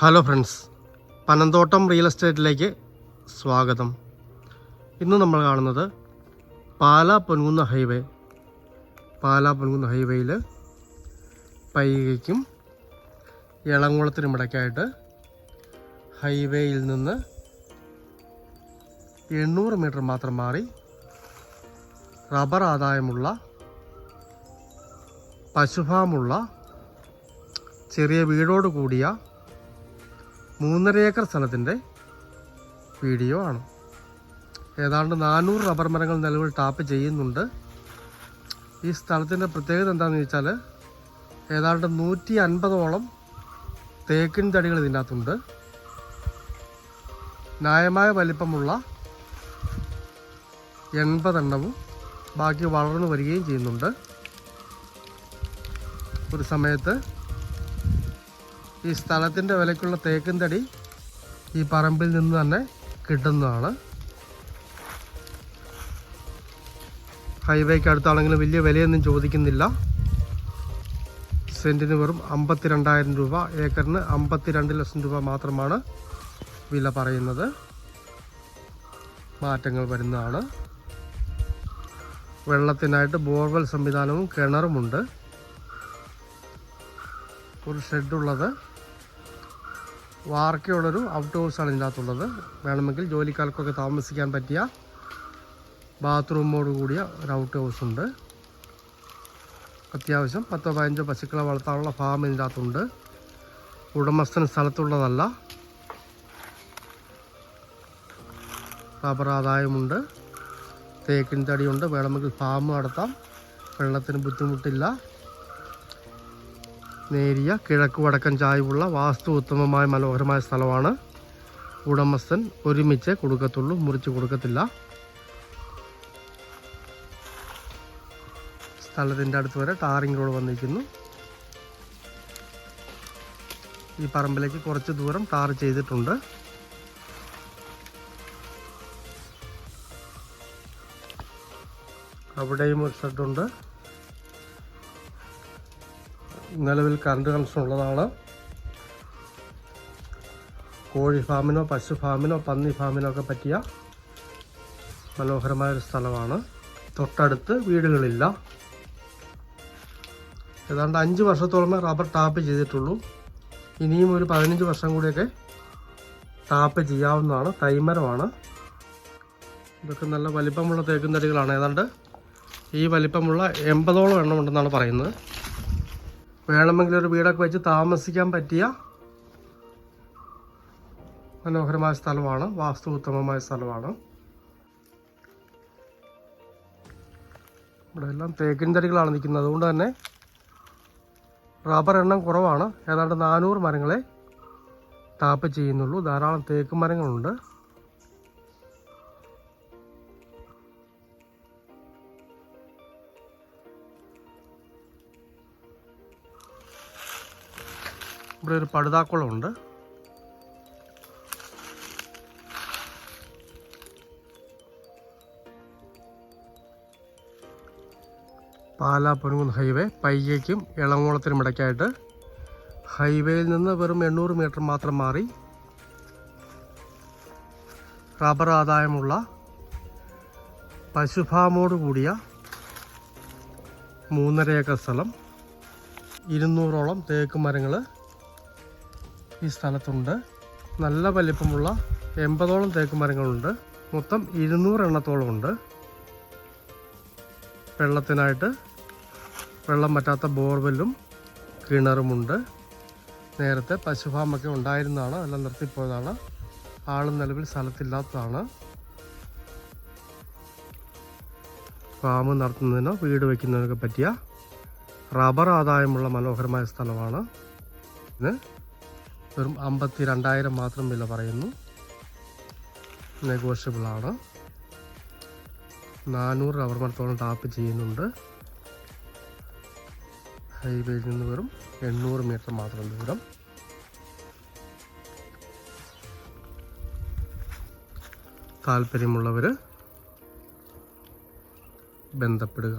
Hello friends, Panamthottam real എസ്റ്റേറ്റിലേക്ക് സ്വാഗതം. ഇന്ന് നമ്മൾ കാണുന്നത് പാലാ പൊൻകുന്ന് ഹൈവേയിൽ പൈകയ്ക്കും എളംകുളത്തിനും ഇടയ്ക്കായിട്ട് ഹൈവേയിൽ നിന്ന് 800 മീറ്റർ മാത്രം മാറി റബ്ബർ ആദായമുള്ള പശുഫാമുള്ള ചെറിയ വീടോട് കൂടിയ 3.5 ഏക്കർ സ്ഥലത്തിൻ്റെ വീഡിയോ ആണ്. ഏതാണ്ട് 400 റബ്ബർ മരങ്ങൾ നിലവിൽ ടാപ്പ് ചെയ്യുന്നുണ്ട്. ഈ സ്ഥലത്തിൻ്റെ പ്രത്യേകത എന്താണെന്ന് ചോദിച്ചാൽ ഏതാണ്ട് 150ഓളം തേക്കിൻ തടികൾ ഇതിനകത്തുണ്ട്. ന്യായമായ വലിപ്പമുള്ള 80 എണ്ണവും ബാക്കി വളർന്നു വരികയും ചെയ്യുന്നുണ്ട്. ഒരു സമയത്ത് ഈ സ്ഥലത്തിൻ്റെ വിലയ്ക്കുള്ള തേക്കിൻ തടി ഈ പറമ്പിൽ നിന്ന് തന്നെ കിട്ടുന്നതാണ്. ഹൈവേക്ക് അടുത്താണെങ്കിലും വലിയ വിലയൊന്നും ചോദിക്കുന്നില്ല. സെൻറ്റിന് വെറും 52,000 രൂപ, ഏക്കറിന് 52 ലക്ഷം രൂപ മാത്രമാണ് വില പറയുന്നത്. മാറ്റങ്ങൾ വരുന്നതാണ്. വെള്ളത്തിനായിട്ട് ബോർവെൽ സംവിധാനവും കിണറുമുണ്ട്. ഒരു ഷെഡുള്ളത്, വാർക്കയുള്ളൊരു ഔട്ട് ഹൗസാണ് ഇതിനകത്തുള്ളത്. വേണമെങ്കിൽ ജോലിക്കാർക്കൊക്കെ താമസിക്കാൻ പറ്റിയ ബാത്റൂമോട് കൂടിയ ഒരു ഔട്ട് ഹൗസ് ഉണ്ട്. അത്യാവശ്യം 10-15 പശുക്കളെ വളർത്താനുള്ള ഫാം ഇതിനകത്തുണ്ട്. ഉടമസ്ഥൻ സ്ഥലത്തുള്ളതല്ല. റബ്ബർ ആദായമുണ്ട്, തേക്കിൻ തടിയുണ്ട്. വേണമെങ്കിൽ ഫാം നടത്താം. വെള്ളത്തിന് ബുദ്ധിമുട്ടില്ല. നേരിയ കിഴക്ക് വടക്കൻ ചായ്വുള്ള വാസ്തു ഉത്തമമായ മനോഹരമായ സ്ഥലമാണ്. ഉടമസ്ഥൻ ഒരുമിച്ച് കൊടുക്കത്തുള്ളൂ, മുറിച്ച് കൊടുക്കത്തില്ല. സ്ഥലത്തിൻ്റെ അടുത്ത് വരെ ടാറിംഗ് റോഡ് വന്നിരിക്കുന്നു. ഈ പറമ്പിലേക്ക് കുറച്ച് ദൂരം ടാർ ചെയ്തിട്ടുണ്ട്. അവിടെയും ഒരു ഷെഡുണ്ട്. നിലവിൽ കറണ്ട് കണക്ഷൻ ഉള്ളതാണ്. കോഴി ഫാമിനോ പശു ഫാമിനോ പന്നി ഫാമിനോ ഒക്കെ പറ്റിയ മനോഹരമായൊരു സ്ഥലമാണ്. തൊട്ടടുത്ത് വീടുകളില്ല. ഏതാണ്ട് 5 വർഷത്തോളമേ റബ്ബർ ടാപ്പ് ചെയ്തിട്ടുള്ളൂ. ഇനിയും ഒരു 15 വർഷം കൂടിയൊക്കെ ടാപ്പ് ചെയ്യാവുന്നതാണ്. തൈമരമാണ്. ഇതൊക്കെ നല്ല വലിപ്പമുള്ള തേക്കും തടികളാണ്. ഏതാണ്ട് ഈ വലിപ്പമുള്ള 80ഓളം എണ്ണം ഉണ്ടെന്നാണ് പറയുന്നത്. വേണമെങ്കിൽ ഒരു വീടൊക്കെ വെച്ച് താമസിക്കാൻ പറ്റിയ മനോഹരമായ സ്ഥലമാണ്. വാസ്തു ഉത്തമമായ സ്ഥലമാണ്. ഇവിടെ എല്ലാം തേക്കിൻ തടികളാണ് നിൽക്കുന്നത്. അതുകൊണ്ട് തന്നെ റബ്ബർ എണ്ണം കുറവാണ്. ഏതാണ്ട് 400 മരങ്ങളെ ടാപ്പ് ചെയ്യുന്നുള്ളൂ. ധാരാളം തേക്ക് മരങ്ങളുണ്ട്. ഇവിടെ ഒരു പടുതാക്കുളമുണ്ട്. പാലാ പൊൻകുന്ന് ഹൈവേ പൈകയ്ക്കും എളംകുളത്തിനും ഇടയ്ക്കായിട്ട് ഹൈവേയിൽ നിന്ന് വെറും 800 മീറ്റർ മാത്രം മാറി റബ്ബർ ആദായമുള്ള പശുഫാമോട് കൂടിയ 3.5 ഏക്കർ സ്ഥലം. 200ഓളം തേക്ക് മരങ്ങൾ ഈ സ്ഥലത്തുണ്ട്. നല്ല വലിപ്പമുള്ള 80ഓളം തേക്ക് മരങ്ങളുണ്ട്. മൊത്തം 200 എണ്ണത്തോളം ഉണ്ട്. വെള്ളത്തിനായിട്ട് വെള്ളം പറ്റാത്ത ബോർവെല്ലും കിണറുമുണ്ട്. നേരത്തെ പശുഫാമൊക്കെ ഉണ്ടായിരുന്നതാണ്. എല്ലാം നിർത്തിപ്പോയതാണ്. ആളും നിലവിൽ സ്ഥലത്തില്ലാത്തതാണ്. ഫാം നടത്തുന്നതിനോ വീട് വയ്ക്കുന്നതിനൊക്കെ പറ്റിയ റബ്ബർ ആദായമുള്ള മനോഹരമായ സ്ഥലമാണ്. ഇത് വെറും 52,000 മാത്രം വില പറയുന്നു. നെഗോഷ്യബിളാണ്. 400 റബ്ബർ മരത്തോളം ടാപ്പ് ചെയ്യുന്നുണ്ട്. ഹൈവേയിൽ നിന്ന് വെറും 800 മീറ്റർ മാത്രം ദൂരം. താല്പര്യമുള്ളവർ ബന്ധപ്പെടുക.